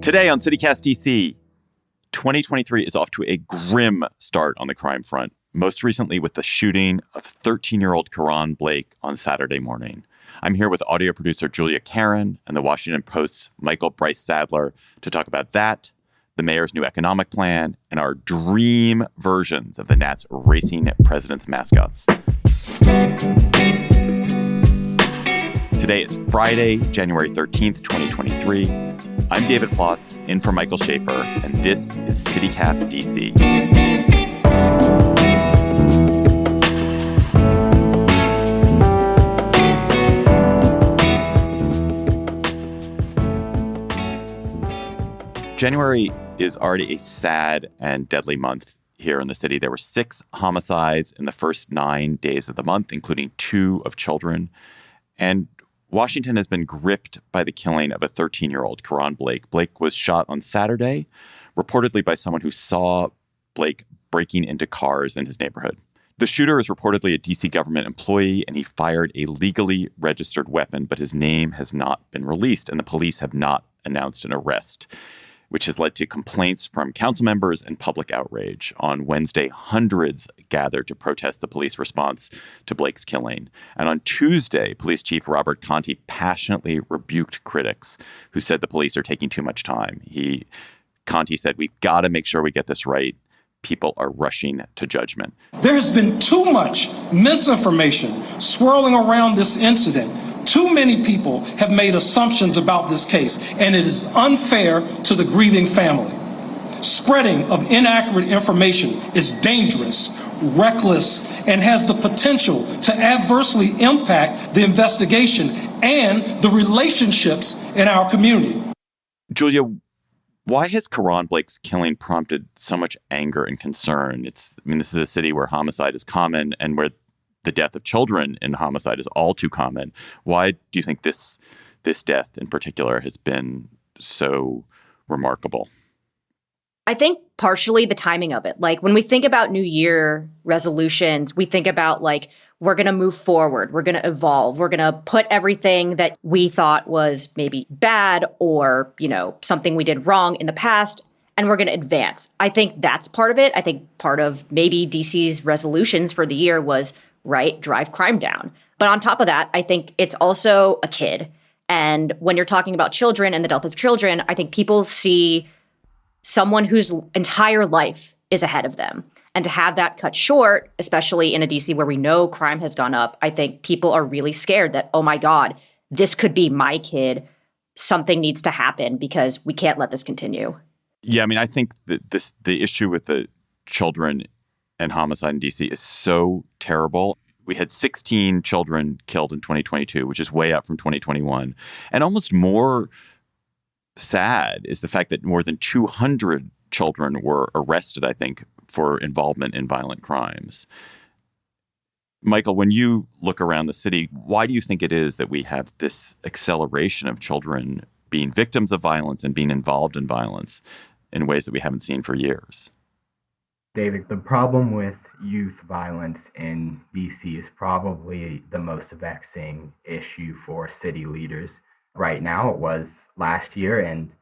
Today on CityCast DC, 2023 is off to a grim start on the crime front, most recently with the shooting of 13-year-old Karon Blake on Saturday morning. I'm here with audio producer Julia Karon and the Washington Post's Michael Bryce Sadler to talk about that, the mayor's new economic plan, and our dream versions of the Nats racing president's mascots. Today is Friday, January 13th, 2023. I'm David Plotz, in for Michael Schaefer, and this is CityCast DC. January is already a sad and deadly month here in the city. There were 6 homicides in the first 9 days of the month, including 2 of children. And Washington has been gripped by the killing of a 13-year-old, Karon Blake. Blake was shot on Saturday, reportedly by someone who saw Blake breaking into cars in his neighborhood. The shooter is reportedly a D.C. government employee, and he fired a legally registered weapon, but his name has not been released, and the police have not announced an arrest, which has led to complaints from council members and public outrage. On Wednesday, hundreds gathered to protest the police response to Blake's killing. And on Tuesday, Police Chief Robert Conti passionately rebuked critics who said the police are taking too much time. Conti said, "We've got to make sure we get this right. People are rushing to judgment." There's been too much misinformation swirling around this incident. Too many people have made assumptions about this case, and it is unfair to the grieving family. Spreading of inaccurate information is dangerous, reckless, and has the potential to adversely impact the investigation and the relationships in our community. Julia, why has Karon Blake's killing prompted so much anger and concern? This is a city where homicide is common and where the death of children in homicide is all too common. Why do you think this death in particular has been so remarkable? I think partially the timing of it. Like when we think about New Year resolutions, we think about we're going to move forward, we're going to evolve, we're going to put everything that we thought was maybe bad or, something we did wrong in the past, and we're going to advance. I think that's part of it. I think part of maybe DC's resolutions for the year was, drive crime down. But on top of that, I think it's also a kid. And when you're talking about children and the death of children, I think people see someone whose entire life is ahead of them. And to have that cut short, especially in a DC where we know crime has gone up, I think people are really scared that, oh my God, this could be my kid. Something needs to happen because we can't let this continue. Yeah, I think that the issue with the children and homicide in DC is so terrible. We had 16 children killed in 2022, which is way up from 2021. And almost more sad is the fact that more than 200 children were arrested, I think, for involvement in violent crimes. Michael, when you look around the city, why do you think it is that we have this acceleration of children being victims of violence and being involved in violence in ways that we haven't seen for years? David, the problem with youth violence in DC is probably the most vexing issue for city leaders right now. It was last year, and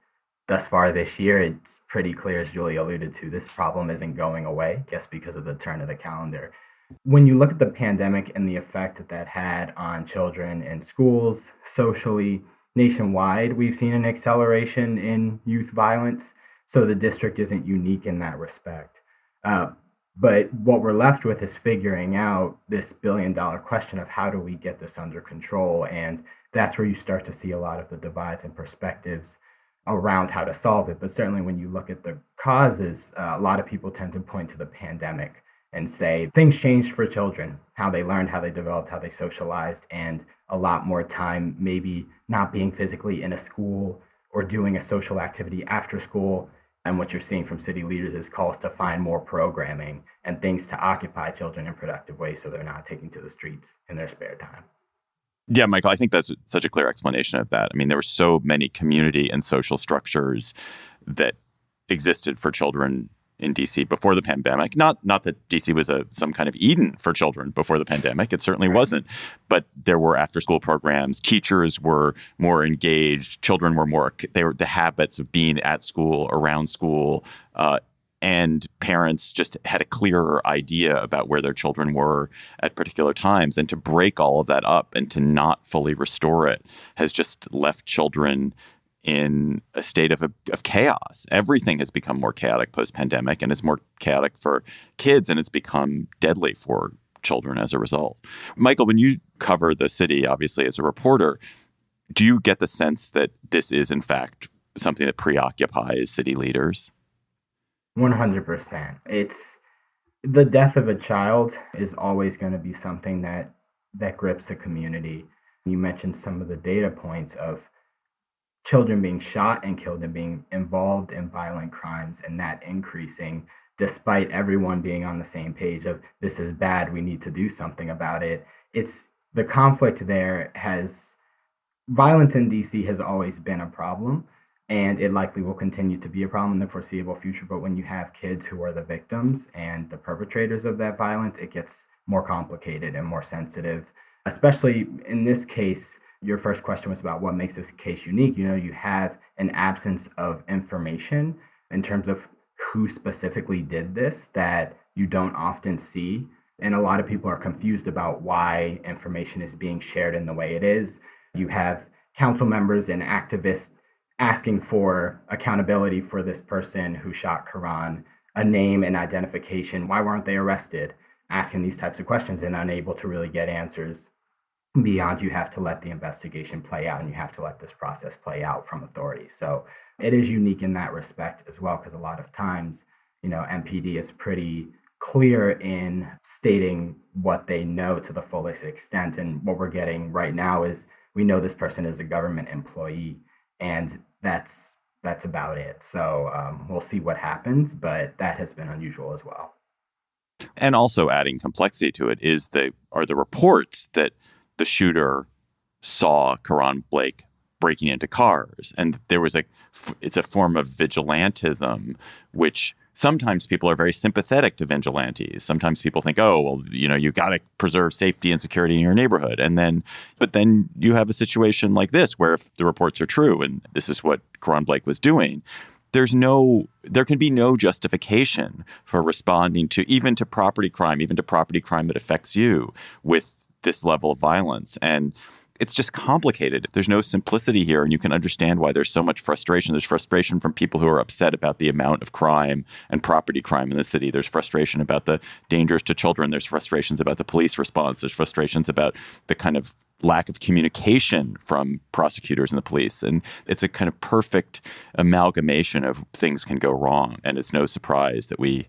thus far this year, it's pretty clear, as Julia alluded to, this problem isn't going away just because of the turn of the calendar. When you look at the pandemic and the effect that had on children in schools, socially, nationwide, we've seen an acceleration in youth violence. So the district isn't unique in that respect. But what we're left with is figuring out this billion-dollar question of how do we get this under control? And that's where you start to see a lot of the divides and perspectives around how to solve it. But certainly when you look at the causes, a lot of people tend to point to the pandemic and say things changed for children, how they learned, how they developed, how they socialized, and a lot more time maybe not being physically in a school or doing a social activity after school. And what you're seeing from city leaders is calls to find more programming and things to occupy children in productive ways so they're not taking to the streets in their spare time. Yeah, Michael, I think that's such a clear explanation of that. There were so many community and social structures that existed for children in DC before the pandemic. Not that DC was some kind of Eden for children before the pandemic. It certainly wasn't. But there were after-school programs. Teachers were more engaged. Children were the habits of being at school, around school, and parents just had a clearer idea about where their children were at particular times. And to break all of that up and to not fully restore it has just left children in a state of chaos. Everything has become more chaotic post-pandemic, and it's more chaotic for kids, and it's become deadly for children as a result. Michael, when you cover the city, obviously, as a reporter, do you get the sense that this is, in fact, something that preoccupies city leaders? 100%. It's the death of a child is always going to be something that grips a community. You mentioned some of the data points of children being shot and killed and being involved in violent crimes, and that increasing despite everyone being on the same page of this is bad, we need to do something about it. It's the conflict there violence in DC has always been a problem. And it likely will continue to be a problem in the foreseeable future. But when you have kids who are the victims and the perpetrators of that violence, it gets more complicated and more sensitive. Especially in this case, your first question was about what makes this case unique. You have an absence of information in terms of who specifically did this that you don't often see. And a lot of people are confused about why information is being shared in the way it is. You have council members and activists asking for accountability for this person who shot Karon, a name and identification. Why weren't they arrested? Asking these types of questions and unable to really get answers beyond you have to let the investigation play out and you have to let this process play out from authorities. So it is unique in that respect as well, because a lot of times, MPD is pretty clear in stating what they know to the fullest extent. And what we're getting right now is we know this person is a government employee. And that's about it. So we'll see what happens, but that has been unusual as well. And also adding complexity to it are the reports that the shooter saw Karon Blake breaking into cars, and there was it's a form of vigilantism, which sometimes people are very sympathetic to vigilantes. Sometimes people think, oh, well, you got to preserve safety and security in your neighborhood. But then you have a situation like this where if the reports are true, and this is what Karon Blake was doing, there can be no justification for responding even to property crime that affects you with this level of violence. And it's just complicated. There's no simplicity here, and you can understand why there's so much frustration. There's frustration from people who are upset about the amount of crime and property crime in the city. There's frustration about the dangers to children. There's frustrations about the police response. There's frustrations about the kind of lack of communication from prosecutors and the police. And it's a kind of perfect amalgamation of things can go wrong. And it's no surprise that we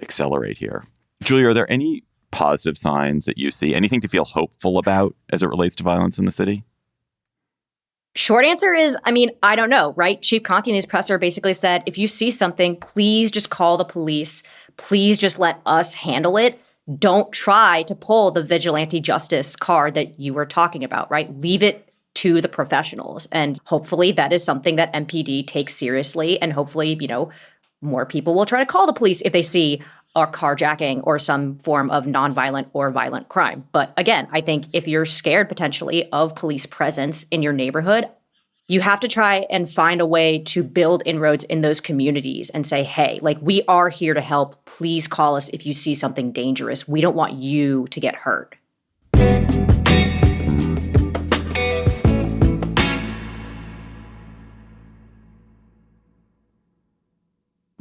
accelerate here. Julia, are there any positive signs that you see? Anything to feel hopeful about as it relates to violence in the city? Short answer is, I don't know, right? Chief Conte in his presser basically said, if you see something, please just call the police. Please just let us handle it. Don't try to pull the vigilante justice card that you were talking about, right? Leave it to the professionals. And hopefully that is something that MPD takes seriously. And hopefully, more people will try to call the police if they see a carjacking or some form of nonviolent or violent crime. But again, I think if you're scared potentially of police presence in your neighborhood, you have to try and find a way to build inroads in those communities and say, hey, we are here to help. Please call us if you see something dangerous. We don't want you to get hurt.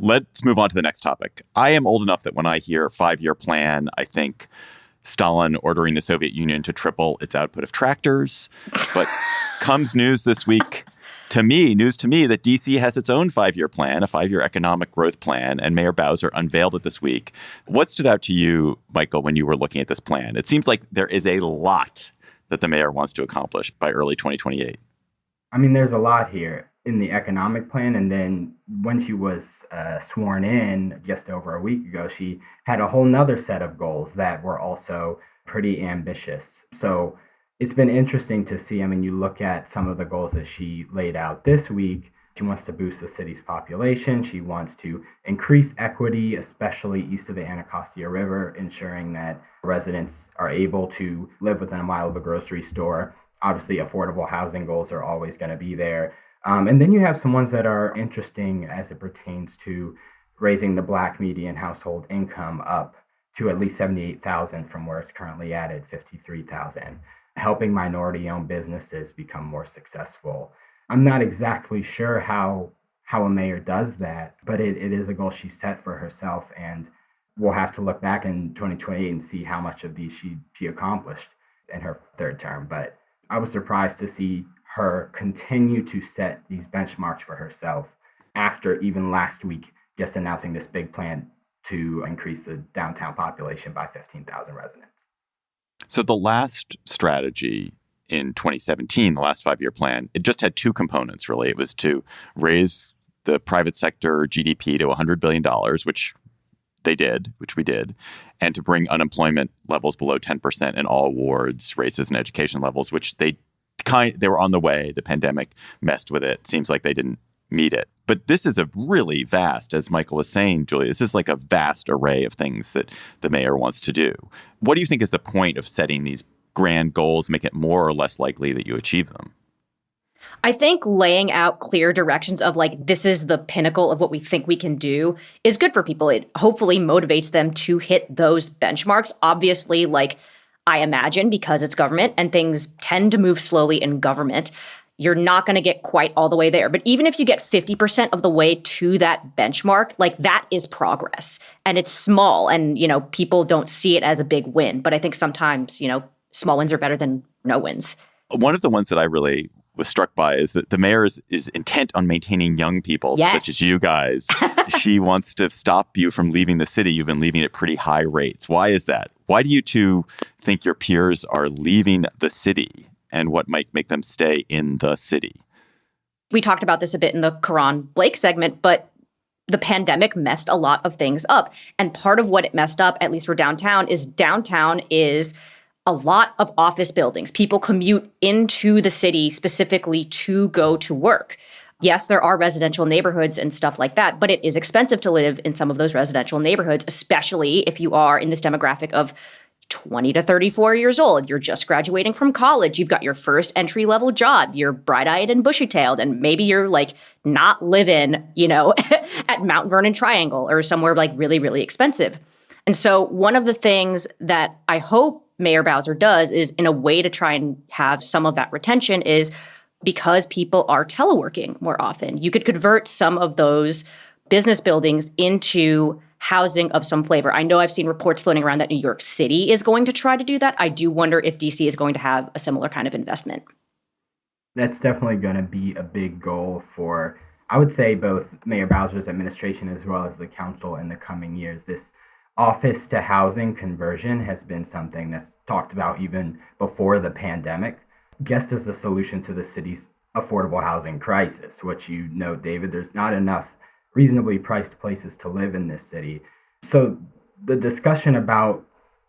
Let's move on to the next topic. I am old enough that when I hear 5-year plan, I think Stalin ordering the Soviet Union to triple its output of tractors. But comes news this week to me that DC has its own 5-year plan, a 5-year economic growth plan, and Mayor Bowser unveiled it this week. What stood out to you, Michael, when you were looking at this plan? It seems like there is a lot that the mayor wants to accomplish by early 2028. There's a lot here in the economic plan. And then when she was sworn in just over a week ago, she had a whole nother set of goals that were also pretty ambitious. So it's been interesting to see. You look at some of the goals that she laid out this week. She wants to boost the city's population. She wants to increase equity, especially east of the Anacostia River, ensuring that residents are able to live within a mile of a grocery store. Obviously, affordable housing goals are always going to be there. And then you have some ones that are interesting as it pertains to raising the Black median household income up to at least 78,000 from where it's currently at 53,000, helping minority-owned businesses become more successful. I'm not exactly sure how a mayor does that, but it is a goal she set for herself, and we'll have to look back in 2028 and see how much of these she accomplished in her third term. But I was surprised to see her continue to set these benchmarks for herself after even last week just announcing this big plan to increase the downtown population by 15,000 residents. So the last strategy in 2017, the last 5-year plan, it just had two components, really. It was to raise the private sector GDP to $100 billion, which we did, and to bring unemployment levels below 10% in all wards, races, and education levels, which they were on the way. The pandemic messed with it. Seems like they didn't meet it. But this is a really vast, as Michael was saying, Julia, this is like a vast array of things that the mayor wants to do. What do you think is the point of setting these grand goals, make it more or less likely that you achieve them? I think laying out clear directions of like, this is the pinnacle of what we think we can do is good for people. It hopefully motivates them to hit those benchmarks. Obviously, like I imagine, because it's government and things tend to move slowly in government, you're not going to get quite all the way there. But even if you get 50% of the way to that benchmark, like that is progress. And it's small and, people don't see it as a big win. But I think sometimes, small wins are better than no wins. One of the ones that I really was struck by is that the mayor is intent on maintaining young people, such as you guys. She wants to stop you from leaving the city. You've been leaving at pretty high rates. Why is that? Why do you two think your peers are leaving the city, and what might make them stay in the city? We talked about this a bit in the Karon Blake segment, but the pandemic messed a lot of things up. And part of what it messed up, at least for downtown is a lot of office buildings. People commute into the city specifically to go to work. Yes, there are residential neighborhoods and stuff like that, but it is expensive to live in some of those residential neighborhoods, especially if you are in this demographic of 20 to 34 years old. You're just graduating from college. You've got your first entry-level job. You're bright-eyed and bushy-tailed, and maybe you're like not living, at Mount Vernon Triangle or somewhere like really, really expensive. And so one of the things that I hope Mayor Bowser does is, in a way to try and have some of that retention, is because people are teleworking more often. You could convert some of those business buildings into housing of some flavor. I know I've seen reports floating around that New York City is going to try to do that. I do wonder if DC is going to have a similar kind of investment. That's definitely going to be a big goal for, I would say, both Mayor Bowser's administration as well as the council in the coming years. This office to housing conversion has been something that's talked about even before the pandemic, just as the solution to the city's affordable housing crisis, which David, there's not enough reasonably priced places to live in this city. So the discussion about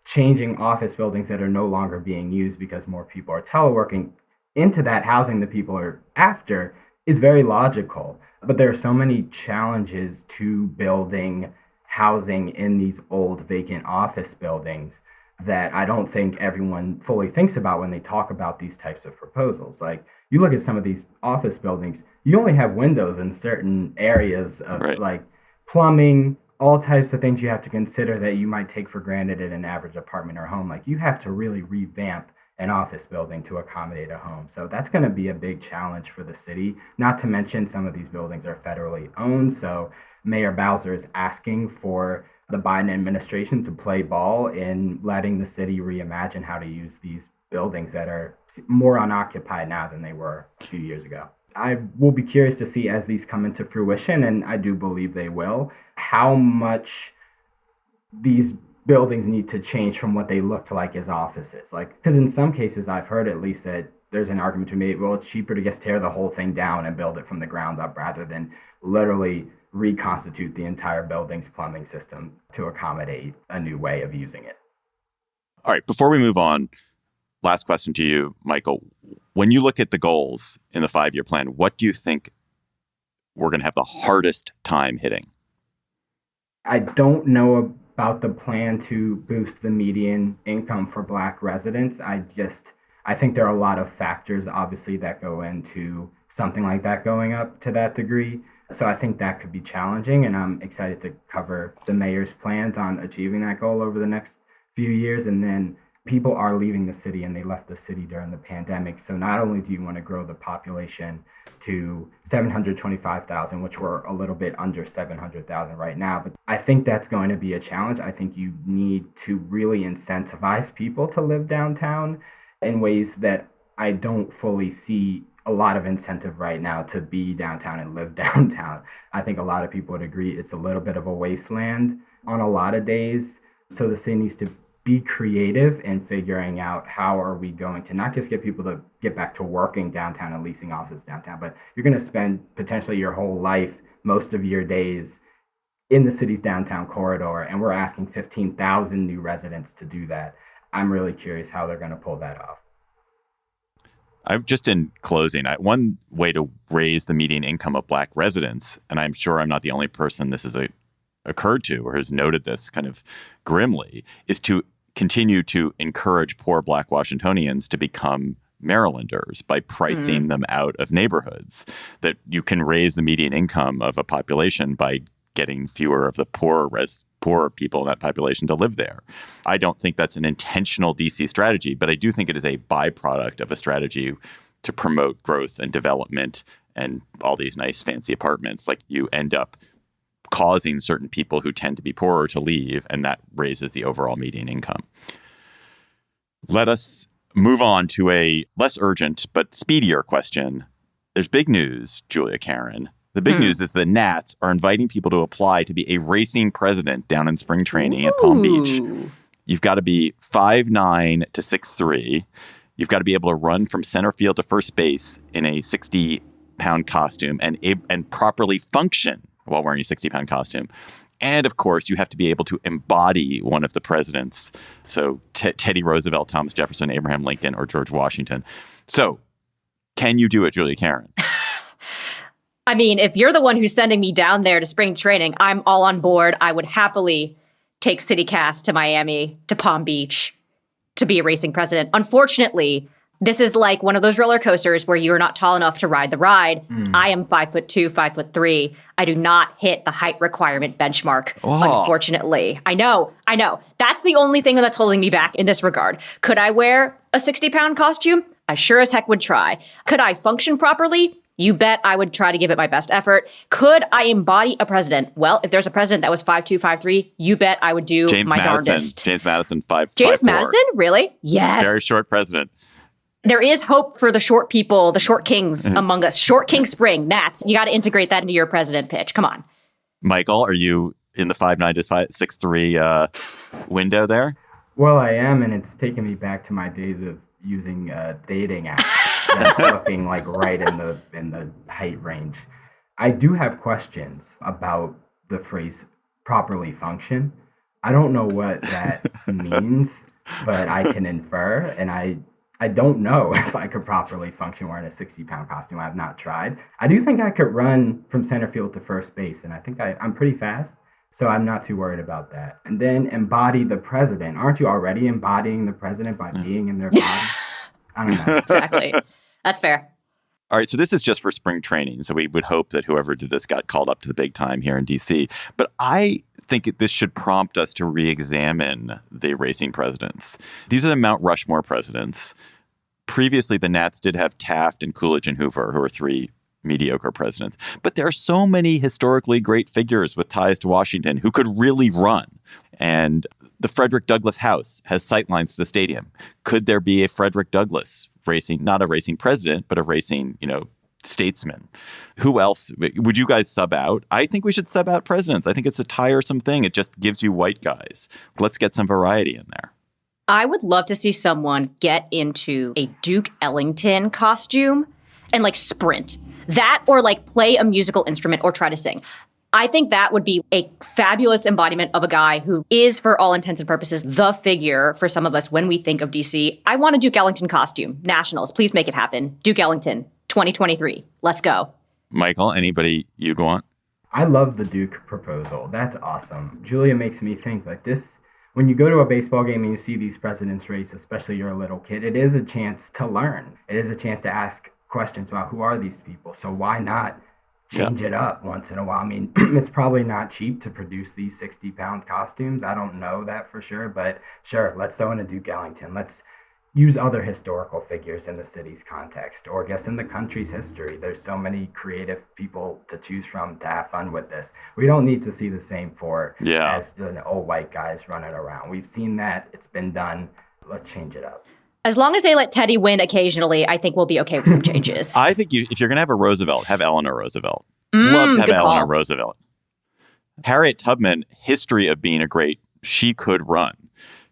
changing office buildings that are no longer being used because more people are teleworking into that housing that people are after is very logical. But there are so many challenges to building housing in these old vacant office buildings that I don't think everyone fully thinks about when they talk about these types of proposals. Like, you look at some of these office buildings, you only have windows in certain areas of like plumbing, all types of things you have to consider that you might take for granted in an average apartment or home. Like, you have to really revamp an office building to accommodate a home. So that's going to be a big challenge for the city. Not to mention some of these buildings are federally owned. So Mayor Bowser is asking for the Biden administration to play ball in letting the city reimagine how to use these buildings that are more unoccupied now than they were a few years ago. I will be curious to see, as these come into fruition, and I do believe they will, how much these buildings need to change from what they looked like as offices. Like, because in some cases I've heard at least that there's an argument to be made, well, it's cheaper to just tear the whole thing down and build it from the ground up rather than literally reconstitute the entire building's plumbing system to accommodate a new way of using it. All right, before we move on, last question to you, Michael. When you look at the goals in the 5-year plan, what do you think we're going to have the hardest time hitting? I don't know about the plan to boost the median income for Black residents. I think there are a lot of factors, obviously, that go into something like that going up to that degree. So I think that could be challenging, and I'm excited to cover the mayor's plans on achieving that goal over the next few years. And then people are leaving the city, and they left the city during the pandemic. So not only do you want to grow the population to 725,000, which we're a little bit under 700,000 right now, but I think that's going to be a challenge. I think you need to really incentivize people to live downtown in ways that I don't fully see a lot of incentive right now to be downtown and live downtown. I think a lot of people would agree it's a little bit of a wasteland on a lot of days. So the city needs to be creative in figuring out how are we going to not just get people to get back to working downtown and leasing offices downtown, but you're going to spend potentially your whole life, most of your days in the city's downtown corridor, and we're asking 15,000 new residents to do that. I'm really curious how they're going to pull that off. I'm just in closing. One way to raise the median income of Black residents, and I'm sure I'm not the only person this has occurred to or has noted this kind of grimly, is to continue to encourage poor Black Washingtonians to become Marylanders by pricing them out of neighborhoods. That you can raise the median income of a population by getting fewer of the poor people in that population to live there. I don't think that's an intentional DC strategy, but I do think it is a byproduct of a strategy to promote growth and development and all these nice fancy apartments. Like, you end up causing certain people who tend to be poorer to leave, and that raises the overall median income. Let us move on to a less urgent but speedier question. There's big news, Julia Karon. The big news is the Nats are inviting people to apply to be a racing president down in spring training at Palm Beach. You've got to be 5'9" to 6'3". You've got to be able to run from center field to first base in a 60-pound costume and properly function while wearing a 60-pound costume. And, of course, you have to be able to embody one of the presidents. So Teddy Roosevelt, Thomas Jefferson, Abraham Lincoln, or George Washington. So can you do it, Julia Karon? I mean, if you're the one who's sending me down there to spring training, I'm all on board. I would happily take CityCast to Miami, to Palm Beach, to be a racing president. Unfortunately, this is like one of those roller coasters where you're not tall enough to ride the ride. I am 5'2", 5'3". I do not hit the height requirement benchmark, unfortunately. I know. That's the only thing that's holding me back in this regard. Could I wear a 60-pound costume? I sure as heck would try. Could I function properly? You bet I would try to give it my best effort. Could I embody a president? Well, if there's a president that was 5'2", 5'3", you bet I would do my darndest. James Madison, 5'4". James Madison? Really? Yes. Very short president. There is hope for the short people, the short kings among us. Short King Spring, Nats. You got to integrate that into your president pitch. Come on. Michael, are you in the 5'9" to 6'3" window there? Well, I am, and it's taken me back to my days of using dating apps. That's looking like right in the height range. I do have questions about the phrase properly function. I don't know what that means, but I can infer, and I don't know if I could properly function wearing a 60-pound costume. I've not tried. I do think I could run from center field to first base, and I think I'm pretty fast, so I'm not too worried about that. And then embody the president. Aren't you already embodying the president by being in their body? I don't know. Exactly. That's fair. All right, so this is just for spring training. So we would hope that whoever did this got called up to the big time here in D.C. But I think this should prompt us to re-examine the racing presidents. These are the Mount Rushmore presidents. Previously, the Nats did have Taft and Coolidge and Hoover, who are three mediocre presidents. But there are so many historically great figures with ties to Washington who could really run. And the Frederick Douglass House has sightlines to the stadium. Could there be a Frederick Douglass racing, not a racing president, but a racing, statesman? Who else would you guys sub out? I think we should sub out presidents. I think it's a tiresome thing. It just gives you white guys. Let's get some variety in there. I would love to see someone get into a Duke Ellington costume and sprint. That or play a musical instrument or try to sing. I think that would be a fabulous embodiment of a guy who is, for all intents and purposes, the figure for some of us when we think of DC. I want a Duke Ellington costume. Nationals, please make it happen. Duke Ellington, 2023. Let's go. Michael, anybody you'd want? I love the Duke proposal. That's awesome. Julia makes me think like this. When you go to a baseball game and you see these president's race, especially you're a little kid, it is a chance to learn. It is a chance to ask questions about who are these people. So why not change it up once in a while? I mean, it's probably not cheap to produce these 60-pound costumes. I don't know that for sure, but sure, let's throw in a Duke Ellington. Let's use other historical figures in the city's context, or I guess in the country's history. There's so many creative people to choose from to have fun with this. We don't need to see the same four as old white guys running around. We've seen that. It's been done. Let's change it up. As long as they let Teddy win occasionally, I think we'll be okay with some changes. I think if you're going to have a Roosevelt, have Eleanor Roosevelt. Love to have Eleanor Roosevelt. Harriet Tubman, history of being she could run.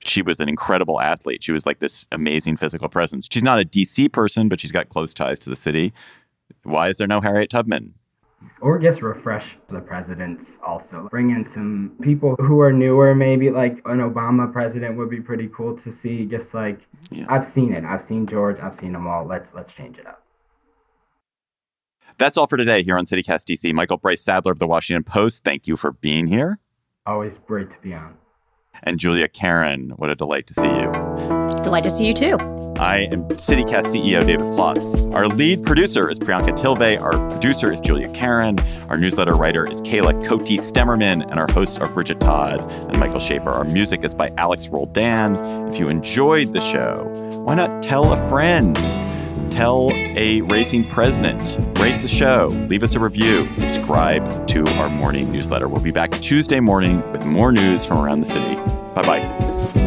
She was an incredible athlete. She was like this amazing physical presence. She's not a DC person, but she's got close ties to the city. Why is there no Harriet Tubman? Or just refresh the presidents also. Bring in some people who are newer, maybe like an Obama president would be pretty cool to see. Just like, I've seen it. I've seen George. I've seen them all. Let's change it up. That's all for today here on CityCast DC. Michael Bryce Sadler of the Washington Post, thank you for being here. Always great to be on. And Julia Karon, what a delight to see you. Delight to see you too. I am CityCast CEO David Plotz. Our lead producer is Priyanka Tilve. Our producer is Julia Karon. Our newsletter writer is Kayla Cote-Stemmerman. And our hosts are Bridget Todd and Michael Schaefer. Our music is by Alex Roldan. If you enjoyed the show, why not tell a friend? Tell a racing president. Rate the show. Leave us a review. Subscribe to our morning newsletter. We'll be back Tuesday morning with more news from around the city. Bye-bye.